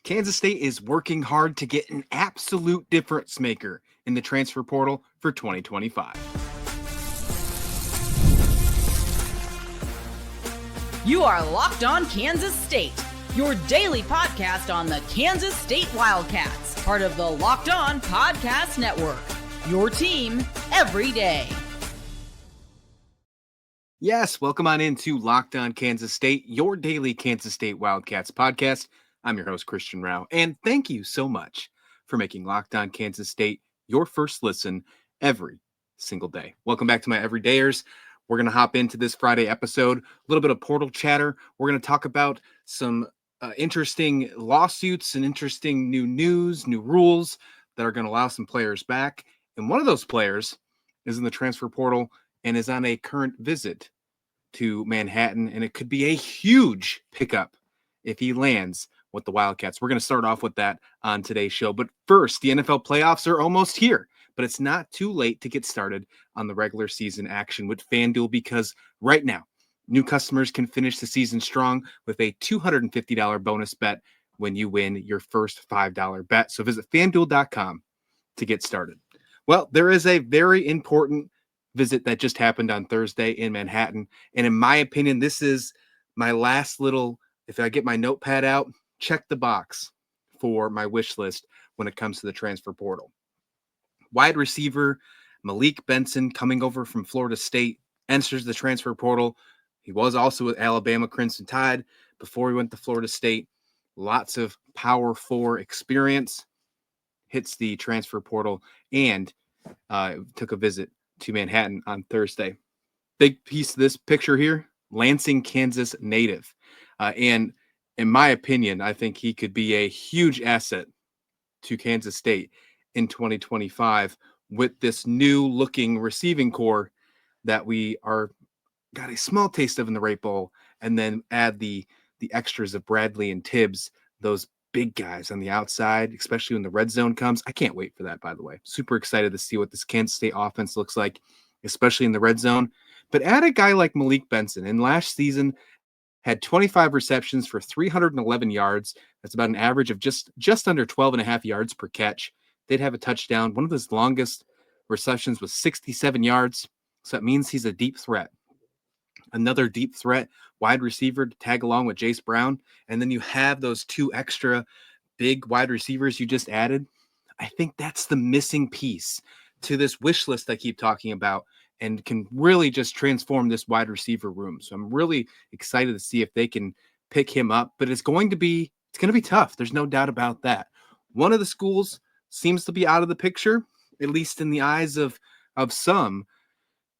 Kansas State is working hard to get an absolute difference maker in the transfer portal for 2025. You are Locked On Kansas State, your daily podcast on the Kansas State Wildcats, part of the Locked On Podcast Network, your team every day. Yes, welcome on into Locked On Kansas State, your daily Kansas State Wildcats podcast. I'm your host, Christian Rauh, and thank you so much for making Locked On Kansas State your first listen every single day. Welcome back to my everydayers. We're going to hop into this Friday episode, a little bit of portal chatter. We're going to talk about some interesting lawsuits and interesting new news, new rules that are going to allow some players back. And one of those players is in the transfer portal and is on a current visit to Manhattan, and it could be a huge pickup if he lands with the Wildcats. We're going to start off with that on today's show. But first, the NFL playoffs are almost here, but it's not too late to get started on the regular season action with FanDuel, because right now, new customers can finish the season strong with a $250 bonus bet when you win your first $5 bet. So visit FanDuel.com to get started. Well, there is a very important visit that just happened on Thursday in Manhattan. And in my opinion, this is my last little, if I get my notepad out, check the box for my wish list when it comes to the transfer portal. Wide receiver Malik Benson, coming over from Florida State, enters the transfer portal. He was also with Alabama Crimson Tide before he went to Florida State. Lots of Power 4 experience. Hits the transfer portal and took a visit to Manhattan on Thursday. Big piece of this picture here, Lansing, Kansas native. And in my opinion, I think he could be a huge asset to Kansas State in 2025 with this new looking receiving core that we got a small taste of in the Rate Bowl, and then add the extras of Bradley and Tibbs, those big guys on the outside, especially when the red zone comes. I can't wait for that, by the way. Super excited to see what this Kansas State offense looks like, especially in the red zone. But add a guy like Malik Benson. In last season, had 25 receptions for 311 yards. That's about an average of just under 12 and a half yards per catch. They'd have a touchdown. One of his longest receptions was 67 yards. So that means he's a deep threat. Another deep threat wide receiver to tag along with Jace Brown. And then you have those two extra big wide receivers you just added. I think that's the missing piece to this wish list I keep talking about, and can really just transform this wide receiver room. So I'm really excited to see if they can pick him up, but it's going to be tough. There's no doubt about that. One of the schools seems to be out of the picture, at least in the eyes of some.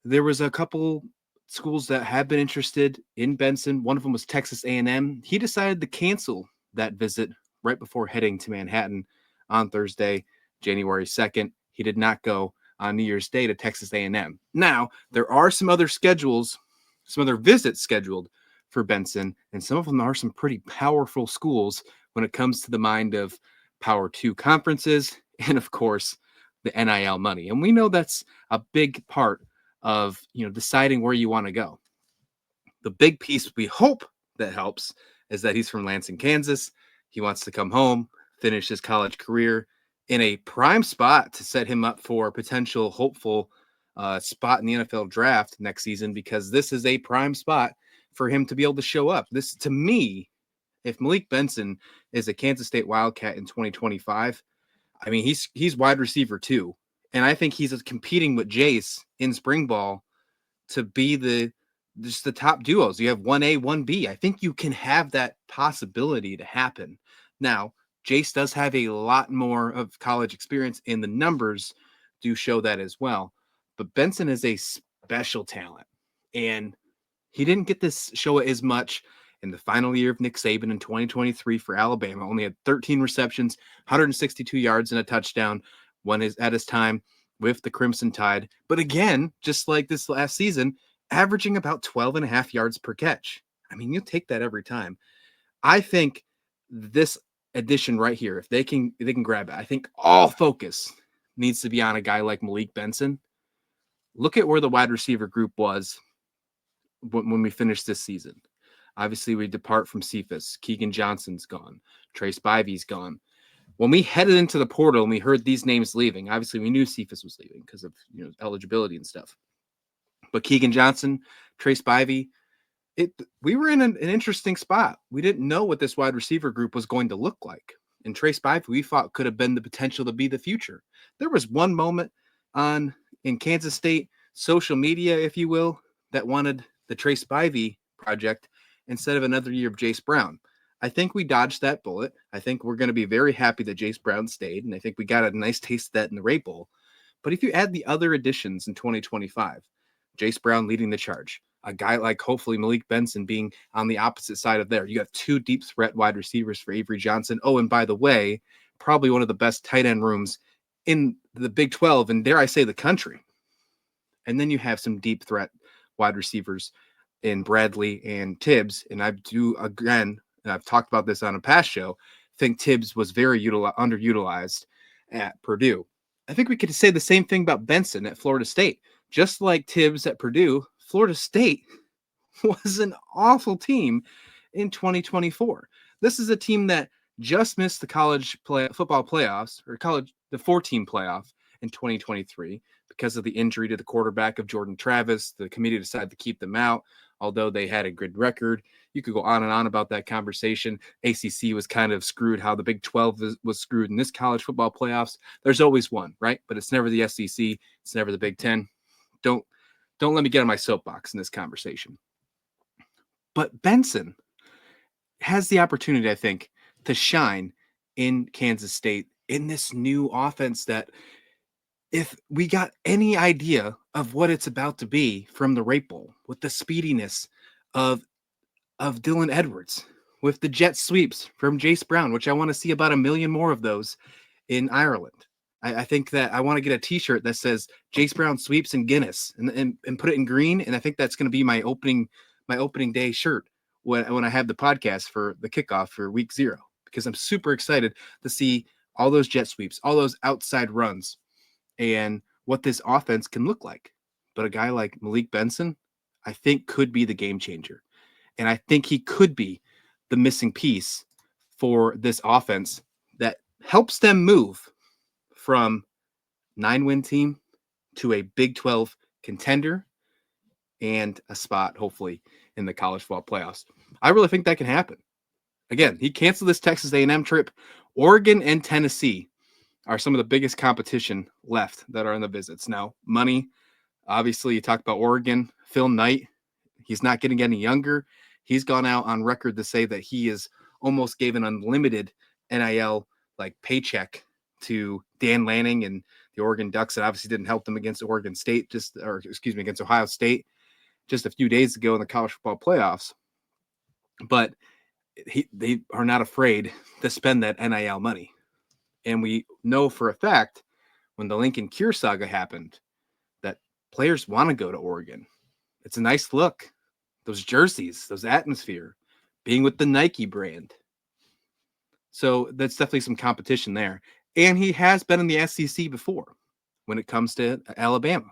There was a couple schools that have been interested in Benson. One of them was Texas A&M. He decided to cancel that visit right before heading to Manhattan on Thursday, January 2nd. He did not go on New Year's Day to Texas A&M. Now, there are some other visits scheduled for Benson, and some of them are some pretty powerful schools when it comes to the mind of Power 2 conferences and, of course, the NIL money. And we know that's a big part of, deciding where you want to go. The big piece we hope that helps is that he's from Lansing, Kansas. He wants to come home, finish his college career in a prime spot to set him up for a potential hopeful spot in the NFL draft next season, because this is a prime spot for him to be able to show up. This, to me, if Malik Benson is a Kansas State Wildcat in 2025, I mean, he's wide receiver too. And I think he's competing with Jace in spring ball to be the top duos. You have 1A, 1B. I think you can have that possibility to happen. Now, Jace does have a lot more of college experience, and the numbers do show that as well. But Benson is a special talent, and he didn't get this show as much in the final year of Nick Saban in 2023 for Alabama. Only had 13 receptions, 162 yards, and a touchdown at his time with the Crimson Tide. But again, just like this last season, averaging about 12 and a half yards per catch. I mean, you'll take that every time. I think this addition right here, if they can grab it, I think all focus needs to be on a guy like Malik Benson. Look at where the wide receiver group was when we finished this season. Obviously, we depart from Cephas. Keegan Johnson's gone. Trace Bivey's gone. When we headed into the portal and we heard these names leaving, obviously we knew Cephas was leaving because of eligibility and stuff. But Keegan Johnson, Trace Bivey, we were in an interesting spot. We didn't know what this wide receiver group was going to look like. And Trace Bivey, we thought could have been the potential to be the future. There was one moment in Kansas State social media, if you will, that wanted the Trace Bivey project instead of another year of Jace Brown. I think we dodged that bullet. I think we're going to be very happy that Jace Brown stayed, and I think we got a nice taste of that in the Rate Bowl. But if you add the other additions in 2025, Jace Brown leading the charge, a guy like hopefully Malik Benson being on the opposite side of there, you have two deep threat wide receivers for Avery Johnson. Oh, and by the way, probably one of the best tight end rooms in the Big 12, and dare I say the country. And then you have some deep threat wide receivers in Bradley and Tibbs. And I do, again, and I've talked about this on a past show, think Tibbs was very underutilized at Purdue. I think we could say the same thing about Benson at Florida State. Just like Tibbs at Purdue, Florida State was an awful team in 2024. This is a team that just missed the college football playoffs, or the 4-team playoff in 2023 because of the injury to the quarterback of Jordan Travis. The committee decided to keep them out, although they had a good record. You could go on and on about that conversation. ACC was kind of screwed how the Big 12 was screwed in this college football playoffs. There's always one, right? But it's never the SEC. It's never the Big 10. Don't let me get on my soapbox in this conversation. But Benson has the opportunity, I think, to shine in Kansas State in this new offense that, if we got any idea of what it's about to be from the Rate Bowl, with the speediness of Dylan Edwards, with the jet sweeps from Jace Brown, which I want to see about 1 million more of those in Ireland. I think that I want to get a t-shirt that says Jace Brown sweeps and Guinness and put it in green. And I think that's going to be my opening day shirt when I have the podcast for the kickoff for week 0, because I'm super excited to see all those jet sweeps, all those outside runs, and what this offense can look like. But a guy like Malik Benson, I think, could be the game changer. And I think he could be the missing piece for this offense that helps them move from 9-win team to a Big 12 contender and a spot, hopefully, in the college football playoffs. I really think that can happen. Again, he canceled this Texas A&M trip. Oregon and Tennessee are some of the biggest competition left that are in the visits. Now, money, obviously, you talk about Oregon. Phil Knight, he's not getting any younger. He's gone out on record to say that he is almost gave an unlimited NIL paycheck to Dan Lanning and the Oregon Ducks. That obviously didn't help them against Oregon State, against Ohio State just a few days ago in the college football playoffs. But they are not afraid to spend that NIL money. And we know for a fact when the Lincoln Cure saga happened that players want to go to Oregon. It's a nice look. Those jerseys, those atmosphere, being with the Nike brand. So that's definitely some competition there. And he has been in the SEC before when it comes to Alabama.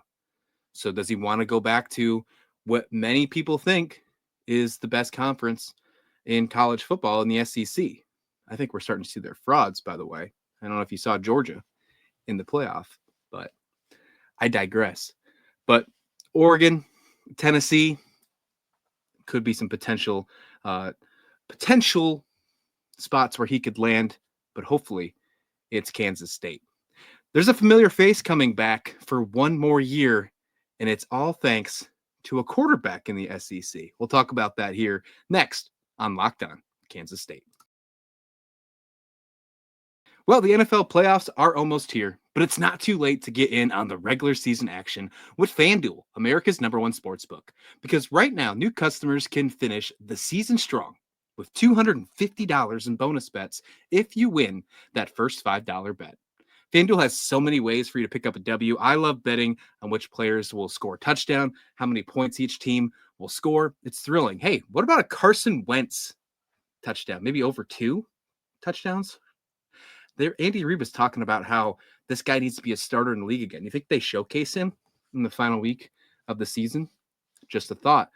So does he want to go back to what many people think is the best conference in college football in the SEC? I think we're starting to see their frauds, by the way. I don't know if you saw Georgia in the playoff, but I digress. But Oregon, Tennessee could be some potential spots where he could land, but hopefully it's Kansas State. There's a familiar face coming back for one more year, and it's all thanks to a quarterback in the SEC. We'll talk about that here next on Locked On Kansas State. Well, the NFL playoffs are almost here, but it's not too late to get in on the regular season action with FanDuel, America's #1 sportsbook. Because right now, new customers can finish the season strong with $250 in bonus bets if you win that first $5 bet. FanDuel has so many ways for you to pick up a W. I love betting on which players will score a touchdown, how many points each team will score. It's thrilling. Hey, what about a Carson Wentz touchdown? Maybe over 2 touchdowns? Andy Reid was talking about how this guy needs to be a starter in the league again. You think they showcase him in the final week of the season? Just a thought.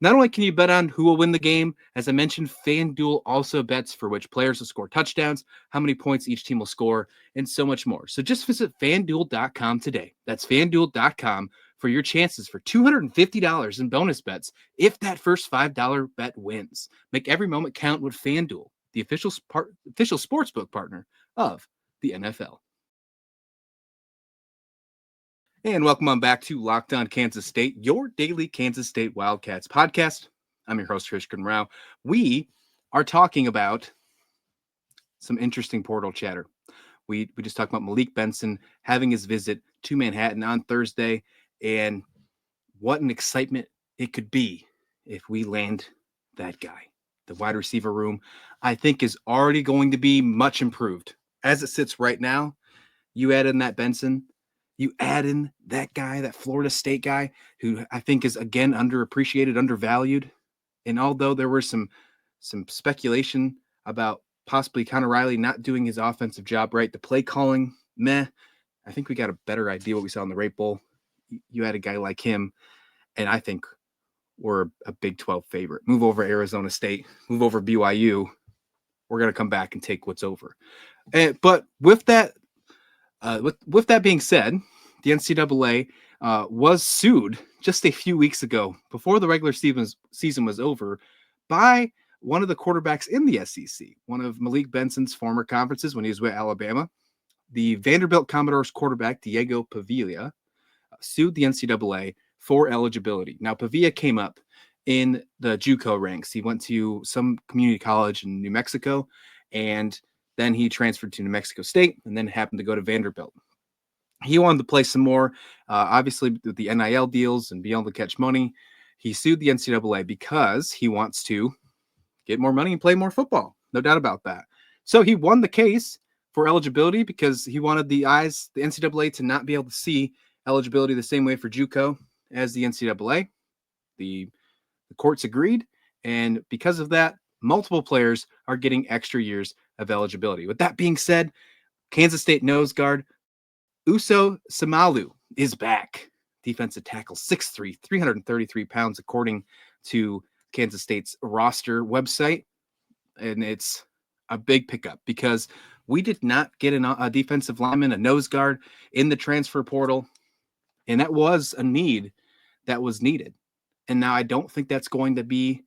Not only can you bet on who will win the game, as I mentioned, FanDuel also bets for which players will score touchdowns, how many points each team will score, and so much more. So just visit FanDuel.com today. That's FanDuel.com for your chances for $250 in bonus bets if that first $5 bet wins. Make every moment count with FanDuel, the official sportsbook partner of the NFL. And welcome on back to Locked On Kansas State, your daily Kansas State Wildcats podcast. I'm your host, Christian Rauh. We are talking about some interesting portal chatter. We just talked about Malik Benson having his visit to Manhattan on Thursday, and what an excitement it could be if we land that guy. The wide receiver room, I think, is already going to be much improved. As it sits right now, you add in that Benson, you add in that guy, that Florida State guy, who I think is, again, underappreciated, undervalued. And although there was some speculation about possibly Connor Riley not doing his offensive job right, the play calling, meh, I think we got a better idea what we saw in the Rape Bowl. You had a guy like him, and I think we're a Big 12 favorite. Move over Arizona State, move over BYU. We're going to come back and take what's over. But with that, with that being said, the NCAA was sued just a few weeks ago, before the regular season was over, by one of the quarterbacks in the SEC, one of Malik Benson's former conferences when he was with Alabama. The Vanderbilt Commodores quarterback, Diego Pavia, sued the NCAA for eligibility. Now, Pavia came up in the JUCO ranks. He went to some community college in New Mexico, and then he transferred to New Mexico State and then happened to go to Vanderbilt. He wanted to play some more, obviously with the NIL deals and be able to catch money. He sued the NCAA because he wants to get more money and play more football. No doubt about that. So he won the case for eligibility because he wanted the NCAA to not be able to see eligibility the same way for JUCO as the NCAA. The courts agreed, and because of that, multiple players are getting extra years of eligibility. With that being said, Kansas State nose guard Uso Samalu is back. Defensive tackle, 6'3", 333 pounds, according to Kansas State's roster website. And it's a big pickup because we did not get a defensive lineman, a nose guard in the transfer portal. And that was a need that was needed. And now I don't think that's going to be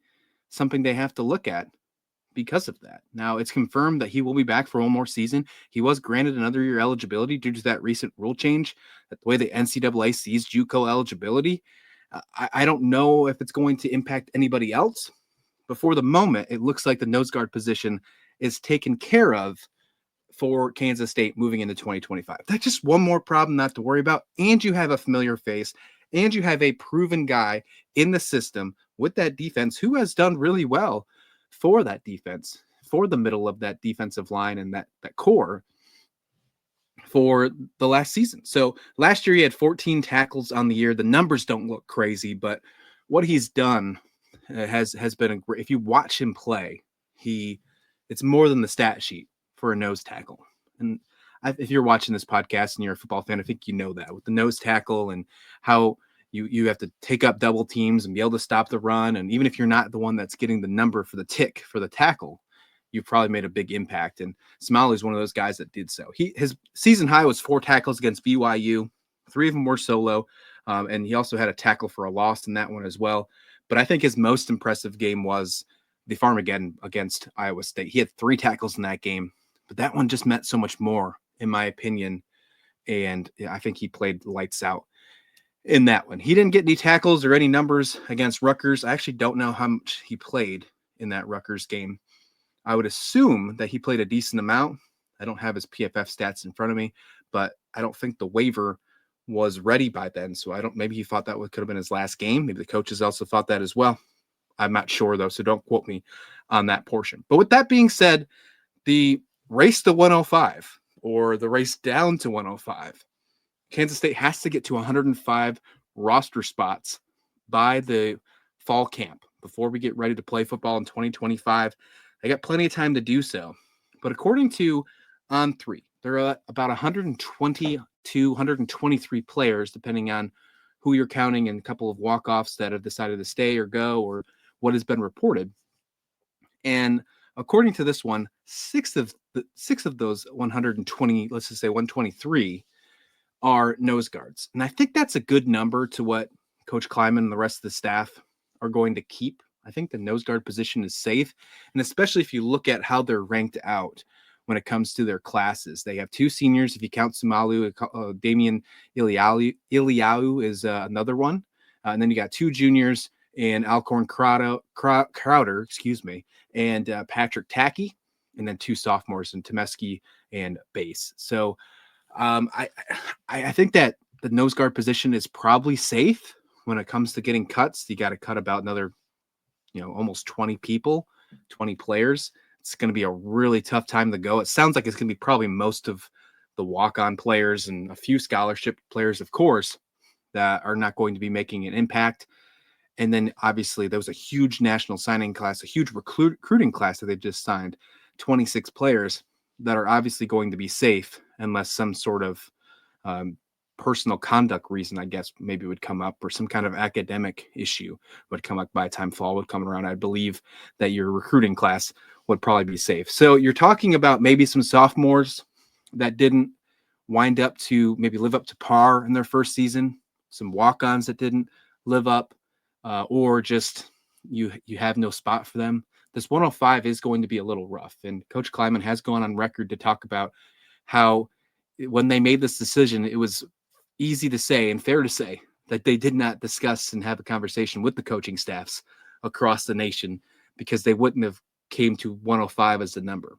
something they have to look at because of that. Now, it's confirmed that he will be back for one more season. He was granted another year eligibility due to that recent rule change, that the way the NCAA sees JUCO eligibility. I don't know if it's going to impact anybody else, but for the moment, it looks like the nose guard position is taken care of for Kansas State moving into 2025. That's just one more problem not to worry about. And you have a familiar face, and you have a proven guy in the system with that defense who has done really well for that defense, for the middle of that defensive line and that core for the last season. So last year he had 14 tackles on the year. The numbers don't look crazy, but what he's done has been a great. If you watch him play, it's more than the stat sheet for a nose tackle. And if you're watching this podcast and you're a football fan, I think you know that with the nose tackle and how you have to take up double teams and be able to stop the run. And even if you're not the one that's getting the number for the tick for the tackle, you've probably made a big impact. And Samalu is one of those guys that did so. His season high was 4 tackles against BYU. 3 of them were solo. And he also had a tackle for a loss in that one as well. But I think his most impressive game was the Farmageddon against Iowa State. He had 3 tackles in that game, but that one just meant so much more, in my opinion. And I think he played lights out in that one. He didn't get any tackles or any numbers against Rutgers. I actually don't know how much he played in that Rutgers game. I would assume that he played a decent amount. I don't have his PFF stats in front of me, but I don't think the waiver was ready by then. So maybe he thought that could have been his last game. Maybe the coaches also thought that as well. I'm not sure though, so don't quote me on that portion. But with that being said, the race to 105 or the race down to 105, Kansas State has to get to 105 roster spots by the fall camp before we get ready to play football in 2025. They got plenty of time to do so. But according to On3, there are about 122, 123 players, depending on who you're counting and a couple of walk-offs that have decided to stay or go, or what has been reported. And according to this one, six of those 120, let's just say 123, are nose guards. And I think that's a good number to what Coach Kleiman and the rest of the staff are going to keep. I think the nose guard position is safe. And especially if you look at how they're ranked out when it comes to their classes. They have 2 seniors. If you count Samalu, Damian Iliau is another one. And then you got 2 juniors and Alcorn Crowder, and Patrick Tacky, and then 2 sophomores in Temeski and Bass. So I think that the nose guard position is probably safe when it comes to getting cuts. You got to cut about another, almost 20 people, 20 players. It's going to be a really tough time to go. It sounds like it's going to be probably most of the walk-on players and a few scholarship players, of course, that are not going to be making an impact. And then obviously there was a huge national signing class, a huge recruiting class that they just signed, 26 players that are obviously going to be safe unless some sort of personal conduct reason, I guess, maybe would come up, or some kind of academic issue would come up by the time fall would come around. I believe that your recruiting class would probably be safe. So you're talking about maybe some sophomores that didn't wind up to maybe live up to par in their first season, some walk-ons that didn't live up, or just you have no spot for them. This 105 is going to be a little rough. And Coach Kleiman has gone on record to talk about how when they made this decision, it was easy to say and fair to say that they did not discuss and have a conversation with the coaching staffs across the nation, because they wouldn't have came to 105 as the number.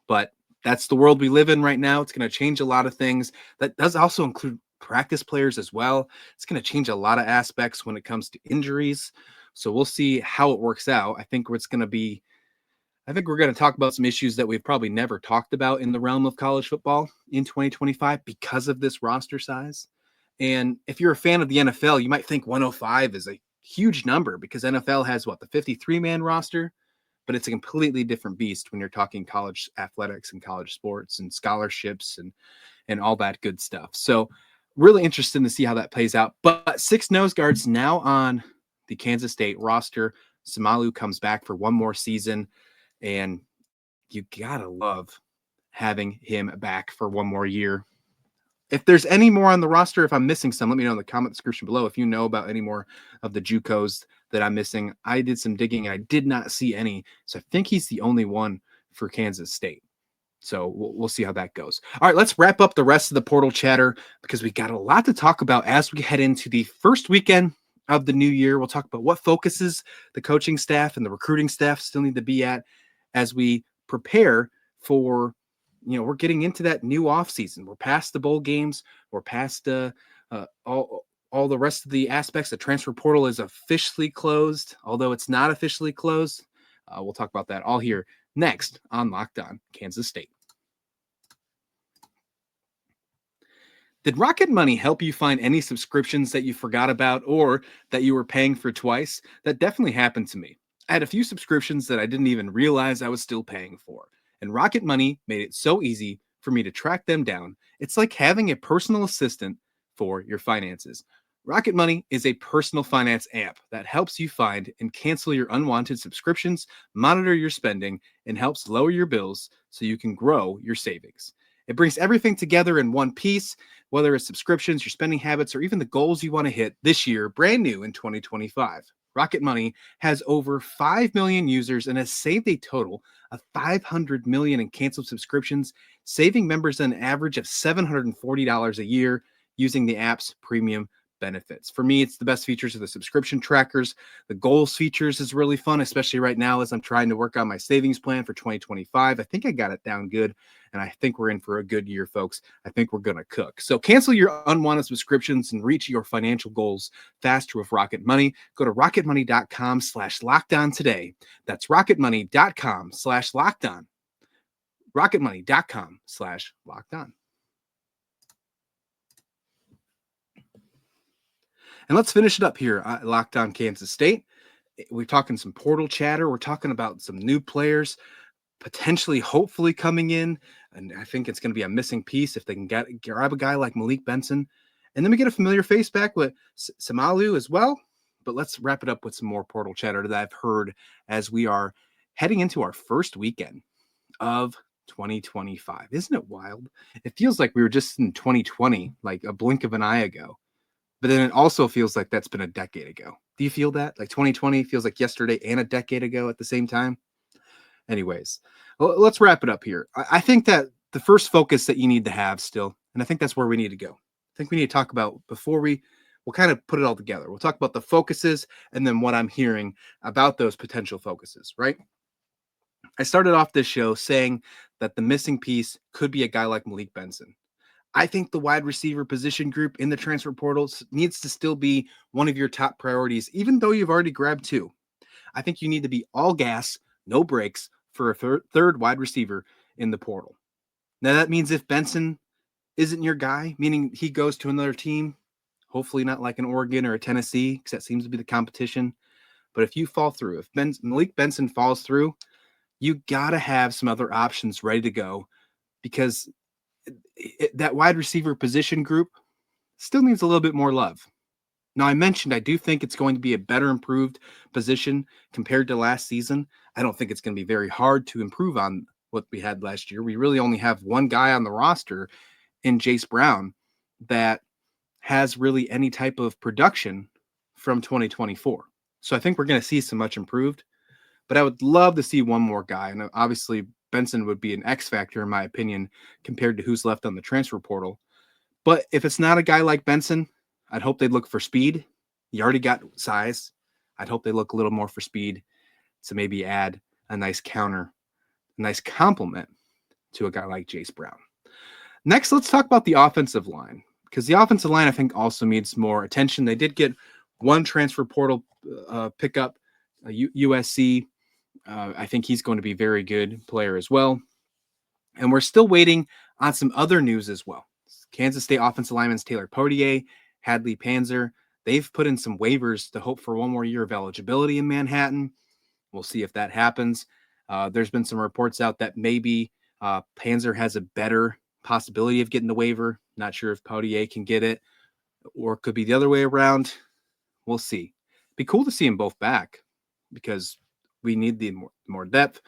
But that's the world we live in right now. It's going to change a lot of things. That does also include practice players as well. It's going to change a lot of aspects when it comes to injuries. So we'll see how it works out. I think we're going to talk about some issues that we've probably never talked about in the realm of college football in 2025 because of this roster size. And if you're a fan of the NFL, you might think 105 is a huge number because NFL has the 53-man roster, but it's a completely different beast when you're talking college athletics and college sports and scholarships and all that good stuff. So really interested to see how that plays out. But 6 nose guards now on the Kansas State roster. Samalu comes back for one more season, and you gotta love having him back for one more year. If there's any more on the roster, if I'm missing some, let me know in the comment description below if you know about any more of the JUCOs that I'm missing. I did some digging and I did not see any, so I think he's the only one for Kansas State. So we'll see how that goes. All right, let's wrap up the rest of the portal chatter because we got a lot to talk about as we head into the first weekend of the new year. We'll talk about what focuses the coaching staff and the recruiting staff still need to be at as we prepare for, we're getting into that new off season. We're past the bowl games. We're past all the rest of the aspects. The transfer portal is officially closed, although it's not officially closed. We'll talk about that all here next on Locked On Kansas State. Did Rocket Money help you find any subscriptions that you forgot about or that you were paying for twice? That definitely happened to me. I had a few subscriptions that I didn't even realize I was still paying for, and Rocket Money made it so easy for me to track them down. It's like having a personal assistant for your finances. Rocket Money is a personal finance app that helps you find and cancel your unwanted subscriptions, monitor your spending, and helps lower your bills so you can grow your savings. It brings everything together in one piece, whether it's subscriptions, your spending habits, or even the goals you want to hit this year, brand new in 2025. Rocket Money has over 5 million users and has saved a total of $500 million in canceled subscriptions, saving members an average of $740 a year using the app's premium benefits. For me, it's the best features of the subscription trackers. The goals features is really fun, especially right now as I'm trying to work on my savings plan for 2025. I think I got it down good, and I think we're in for a good year, folks. I think we're going to cook. So cancel your unwanted subscriptions and reach your financial goals faster with Rocket Money. Go to rocketmoney.com/lockedon today. That's rocketmoney.com/lockedon. rocketmoney.com/lockedon. And let's finish it up here at Locked On Kansas State. We're talking some portal chatter. We're talking about some new players potentially, hopefully coming in. And I think it's going to be a missing piece if they can grab a guy like Malik Benson. And then we get a familiar face back with Samalu as well. But let's wrap it up with some more portal chatter that I've heard as we are heading into our first weekend of 2025. Isn't it wild? It feels like we were just in 2020, like a blink of an eye ago. But then it also feels like that's been a decade ago. Do you feel that? Like 2020 feels like yesterday and a decade ago at the same time? Anyways, let's wrap it up here. I think that the first focus that you need to have still, and I think that's where we need to go. I think we need to talk about before we'll kind of put it all together. We'll talk about the focuses and then what I'm hearing about those potential focuses, right? I started off this show saying that the missing piece could be a guy like Malik Benson. I think the wide receiver position group in the transfer portal needs to still be one of your top priorities, even though you've already grabbed two. I think you need to be all gas, no brakes for a third wide receiver in the portal. Now, that means if Benson isn't your guy, meaning he goes to another team, hopefully not like an Oregon or a Tennessee, because that seems to be the competition. But if you fall through, if Malik Benson falls through, you got to have some other options ready to go, because that wide receiver position group still needs a little bit more love. Now, I mentioned I do think it's going to be a better improved position compared to last season. I don't think it's going to be very hard to improve on what we had last year. We really only have one guy on the roster in Jace Brown that has really any type of production from 2024. So I think we're going to see some much improved, but I would love to see one more guy. And obviously Benson would be an X factor in my opinion, compared to who's left on the transfer portal. But if it's not a guy like Benson, I'd hope they'd look for speed. You already got size. I'd hope they look a little more for speed to maybe add a nice counter, a nice complement to a guy like Jace Brown. Next, let's talk about the offensive line, because the offensive line, I think, also needs more attention. They did get one transfer portal pickup, USC. I think he's going to be a very good player as well. And we're still waiting on some other news as well. Kansas State offensive linemen Taylor Potier, Hadley Panzer, they've put in some waivers to hope for one more year of eligibility in Manhattan. We'll see if that happens. There's been some reports out that maybe Panzer has a better possibility of getting the waiver. Not sure if Potier can get it, or it could be the other way around. We'll see. Be cool to see them both back, because we need the more depth.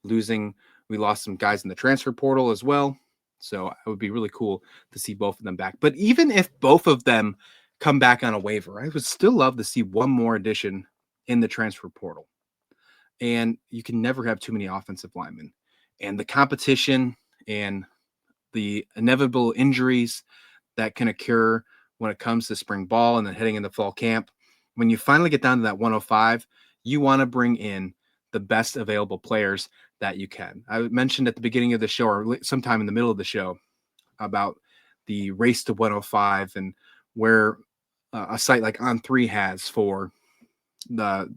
We lost some guys in the transfer portal as well. So it would be really cool to see both of them back. But even if both of them come back on a waiver, I would still love to see one more addition in the transfer portal. And you can never have too many offensive linemen. And the competition and the inevitable injuries that can occur when it comes to spring ball and then heading into fall camp, when you finally get down to that 105, you want to bring in the best available players that you can. I mentioned at the beginning of the show, or sometime in the middle of the show, about the race to 105 and where a site like On3 has for the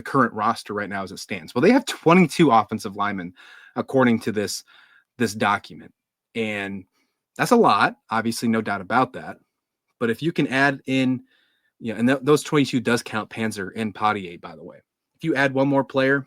current roster right now as it stands. Well, they have 22 offensive linemen according to this document, and that's a lot. Obviously, no doubt about that. But if you can add in, and those 22 does count Panzer and Potier, by the way. If you add one more player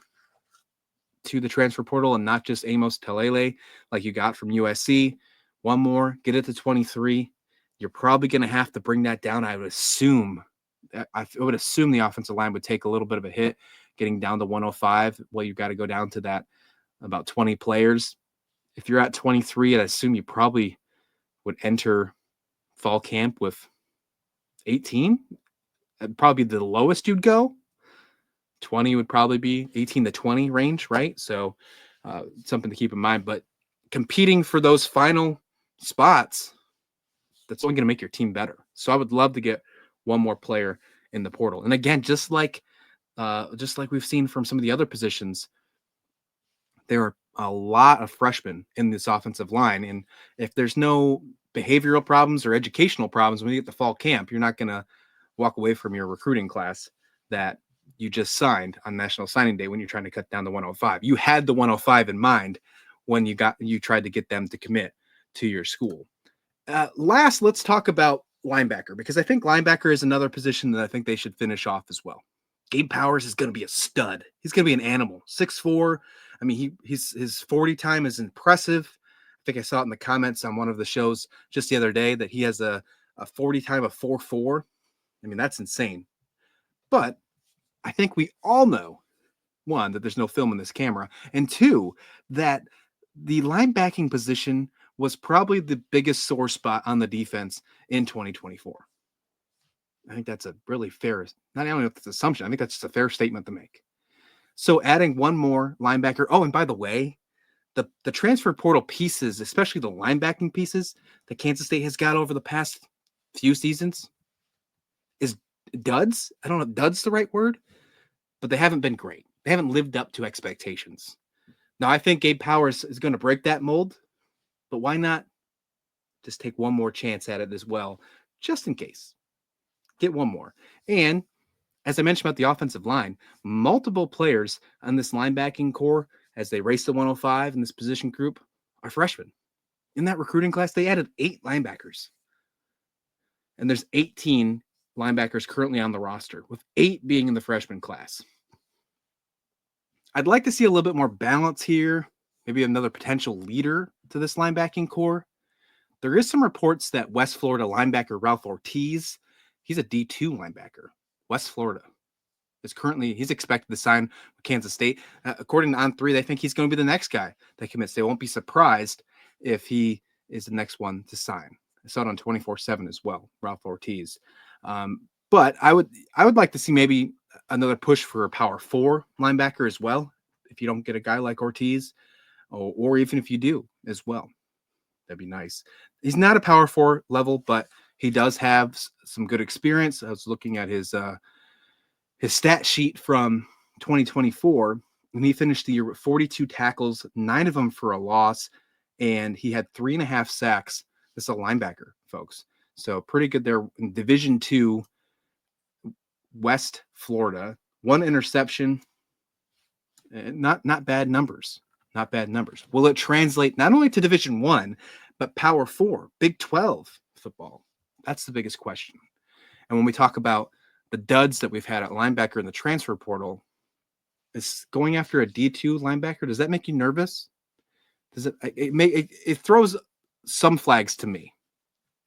to the transfer portal and not just Amos Talele like you got from USC, one more, get it to 23, you're probably going to have to bring that down. I would assume the offensive line would take a little bit of a hit getting down to 105. Well, you've got to go down to that about 20 players. If you're at 23, I assume you probably would enter fall camp with 18. That'd probably be the lowest you'd go. 20 would probably be 18 to 20 range, right? So something to keep in mind. But competing for those final spots, that's only going to make your team better. So I would love to get one more player in the portal. And again, just like we've seen from some of the other positions, there are a lot of freshmen in this offensive line. And if there's no behavioral problems or educational problems when you get to fall camp, you're not going to walk away from your recruiting class that you just signed on National Signing Day when you're trying to cut down the 105. You had the 105 in mind when you tried to get them to commit to your school. Last, let's talk about linebacker, because I think linebacker is another position that I think they should finish off as well. Gabe Powers is going to be a stud. He's going to be an animal. 6'4". I mean, his 40 time is impressive. I think I saw it in the comments on one of the shows just the other day that he has a a 40 time a 4.4. I mean, that's insane. But I think we all know, one, that there's no film in this camera, and two, that the linebacking position was probably the biggest sore spot on the defense in 2024. I think that's a really fair, not only if it's an assumption, I think that's just a fair statement to make. So adding one more linebacker. Oh, and by the way, the transfer portal pieces, especially the linebacking pieces that Kansas State has got over the past few seasons, is duds. I don't know if duds the right word, but they haven't been great. They haven't lived up to expectations. Now, I think Gabe Powers is going to break that mold, but why not just take one more chance at it as well, just in case? Get one more. And as I mentioned about the offensive line, multiple players on this linebacking core as they race to 105 in this position group are freshmen. In that recruiting class, they added 8 linebackers. And there's 18 linebackers currently on the roster, with 8 being in the freshman class. I'd like to see a little bit more balance here, maybe another potential leader to this linebacking core. There is some reports that West Florida linebacker Ralph Ortiz, he's a D2 linebacker. West Florida he's expected to sign with Kansas State. According to On3, they think he's going to be the next guy that commits. They won't be surprised if he is the next one to sign. I saw it on 24/7 as well, Ralph Ortiz. But I would like to see maybe another push for a power 4 linebacker as well, if you don't get a guy like Ortiz, or even if you do as well. That'd be nice. He's not a power 4 level, but he does have some good experience. I was looking at his stat sheet from 2024, and he finished the year with 42 tackles, 9 of them for a loss, and he had 3.5 sacks. This is a linebacker, folks. So pretty good there in Division II, West Florida. 1 interception. Not bad numbers. Not bad numbers. Will it translate not only to Division I, but Power 4, Big 12 football? That's the biggest question. And when we talk about the duds that we've had at linebacker in the transfer portal, is going after a D2 linebacker, does that make you nervous? Does it throws some flags to me.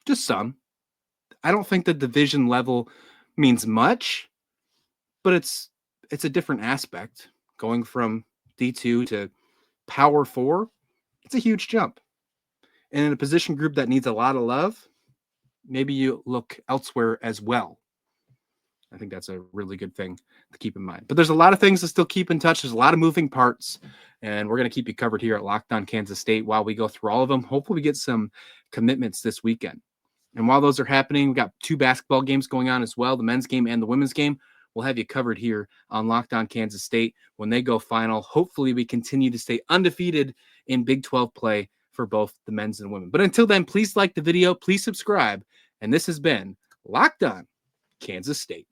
Just some. I don't think the division level means much, but it's a different aspect. Going from D2 to Power 4, it's a huge jump. And in a position group that needs a lot of love, maybe you look elsewhere as well. I think that's a really good thing to keep in mind. But there's a lot of things to still keep in touch. There's a lot of moving parts, and we're going to keep you covered here at Locked On Kansas State while we go through all of them. Hopefully we get some commitments this weekend. And while those are happening, we got 2 basketball games going on as well, the men's game and the women's game. We'll have you covered here on Locked On Kansas State when they go final. Hopefully we continue to stay undefeated in Big 12 play for both the men's and women. But until then, please like the video, please subscribe. And this has been Locked On Kansas State.